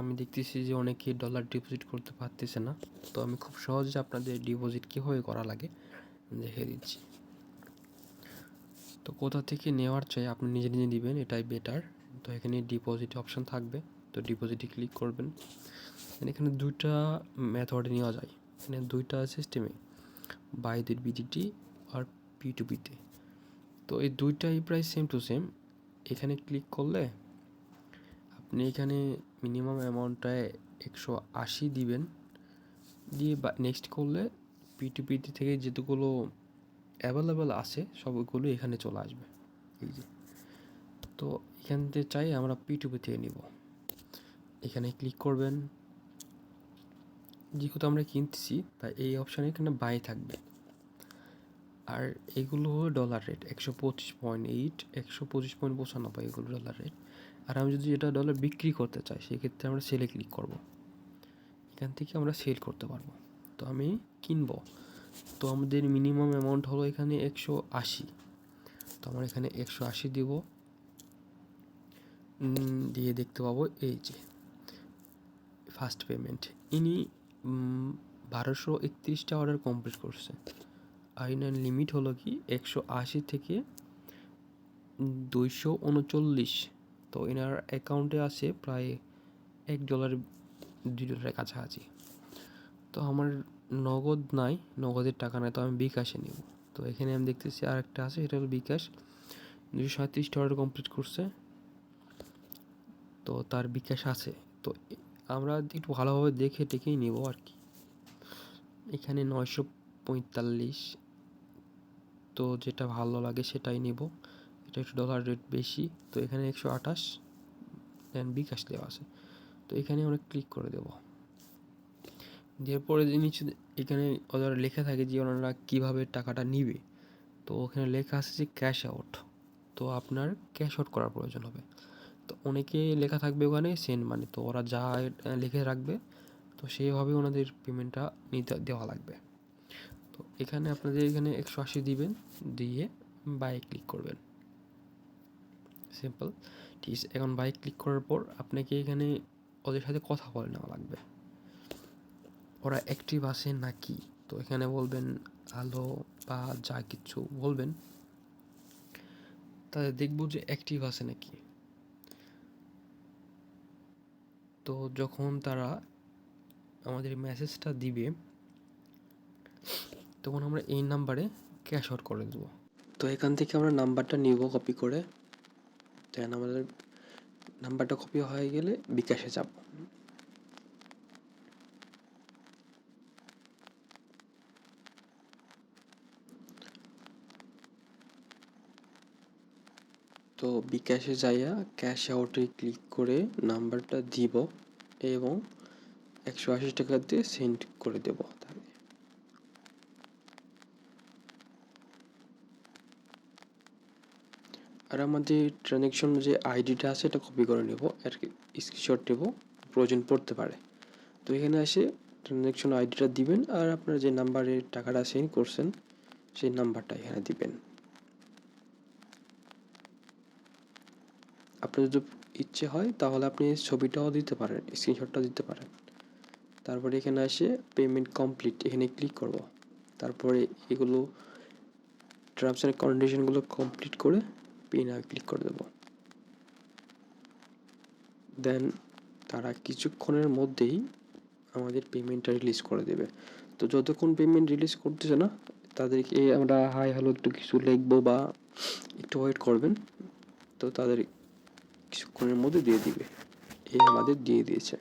আমি দেখতেছি যে অনেকেই ডলার ডিপোজিট করতে পারতেছে না। তো আমি খুব সহজে আপনাদের ডিপোজিট কীভাবে করা লাগে দেখিয়ে দিচ্ছি। তো কোথা থেকে নেওয়ার চাই আপনি নিজে নিজে নেবেন, এটাই বেটার। তো এখানে ডিপোজিট অপশান থাকবে, তো ডিপোজিটে ক্লিক করবেন। এখানে দুইটা মেথডে নেওয়া যায়, এখানে দুইটা সিস্টেমে, বাইদের বিডিটি আর P2P-তে। তো এই দুইটাই প্রায় সেম টু সেম। এখানে ক্লিক করলে আপনি এখানে মিনিমাম অ্যামাউন্টটায় 180 দিবেন, দিয়ে নেক্সট করলে P2P থেকে যেগুলো অ্যাভেলেবেল আছে সবগুলো এখানে চলে আসবে। এই যে, তো এখান থেকে চাই আমরা P2P থেকে নিব, এখানে ক্লিক করবেন। যেহেতু আমরা কিনতেছি তাই এই অপশানে এখানে বাই থাকবে। আর এগুলো হলো ডলার রেট 125.8, 125.95 এগুলো ডলার রেট। আর আমি যদি এটা ডলার বিক্রি করতে চাই সেক্ষেত্রে আমরা সেলে ক্লিক করব, এখান থেকে আমরা সেল করতে পারবো। তো আমি কিনবো, তো আমাদের মিনিমাম অ্যামাউন্ট হলো এখানে 180। তো আমরা এখানে 180 দিব, দিয়ে দেখতে পাবো এই যে ফার্স্ট পেমেন্ট। ইনি 1231টা অর্ডার কমপ্লিট করছে। আর ইনার লিমিট হলো কি 180 থেকে 239। তো এনার অ্যাকাউন্টে আছে প্রায় $1 $2 কাছাকাছি। তো আমার নগদ নাই, নগদের টাকা নাই, তো আমি বিকাশে নেব। তো এখানে আমি দেখতেছি আরেকটা আছে, এটা হলো বিকাশ। 237টা অর্ডার কমপ্লিট করছে, তো তার বিকাশ আছে। তো আমরা একটু ভালোভাবে দেখে টেকেই নেব আর কি। এখানে 945, তো যেটা ভালো লাগে সেটাই নেব। এটা একটু ডলার রেট বেশি, তো এখানে 128 দেন বিকাশ দেওয়া আছে। তো এখানে আমরা ক্লিক করে দেব। দেওয়ার পরে নিচে এখানে ওদের লেখা থাকে যে ওনারা কীভাবে টাকাটা নিবে। তো ওখানে লেখা আছে যে ক্যাশ আউট, তো আপনার ক্যাশ আউট করার প্রয়োজন হবে। তো অনেকে লেখা থাকবে ওখানে সেন্ড মানি, তো ওরা যা লিখে রাখবে তো সেইভাবে ওনাদের পেমেন্টটা নিতে দেওয়া লাগবে। তো এখানে আপনাদের এখানে 180 দিবেন, দিয়ে বাই ক্লিক করবেন, সিম্পল। ঠিক আছে, এখন বাই ক্লিক করার পর আপনাকে এখানে ওদের সাথে কথা বলে নেওয়া লাগবে, ওরা অ্যাক্টিভ আছে নাকি। তো এখানে বলবেন হ্যালো বা যা কিছু বলবেন, তাহলে দেখবো যে অ্যাক্টিভ আছে নাকি। তো যখন তারা আমাদের মেসেজটা দিবে তখন আমরা এই নাম্বারে ক্যাশ আউট করে দেবো। তো এখান থেকে আমরা নাম্বারটা নিব কপি করে, দেন আমাদের নাম্বারটা কপি হয়ে গেলে বিকাশে যাব। তো বিকাশে যাইয়া ক্যাশ আউটে ক্লিক করে নাম্বারটা দিব এবং 180 টাকা দিয়ে সেন্ড করে দেব। আর আমাদের ট্রানজ্যাকশন যে আইডিটা আছে এটা কপি করে নেব, আর স্ক্রিনশট নেব, প্রয়োজন পড়তে পারে। তো এখানে এসে ট্রানজ্যাকশন আইডিটা দিবেন, আর আপনারা যে নাম্বারে টাকাটা সেন্ড করছেন সেই নাম্বারটা এখানে দিবেন। আপনার যদি ইচ্ছে হয় তাহলে আপনি ছবিটাও দিতে পারেন, স্ক্রিনশটটা দিতে পারেন। তারপরে এখানে এসে পেমেন্ট কমপ্লিট এখানে ক্লিক করব। তারপরে এগুলো টার্মস অ্যান্ড কন্ডিশনগুলো কমপ্লিট করে পে নাও ক্লিক করে দেব। দেন তারা কিছুক্ষণের মধ্যেই আমাদের পেমেন্টটা রিলিজ করে দেবে। তো যতক্ষণ পেমেন্ট রিলিজ করতেছে না তাদেরকে আমরা হাই হ্যালো একটু কিছু লিখবো বা একটু ওয়েট করবেন, তো তাদের কিছুক্ষণের মধ্যে দিয়ে দিবে। এই আমাদের দিয়ে দিয়েছে।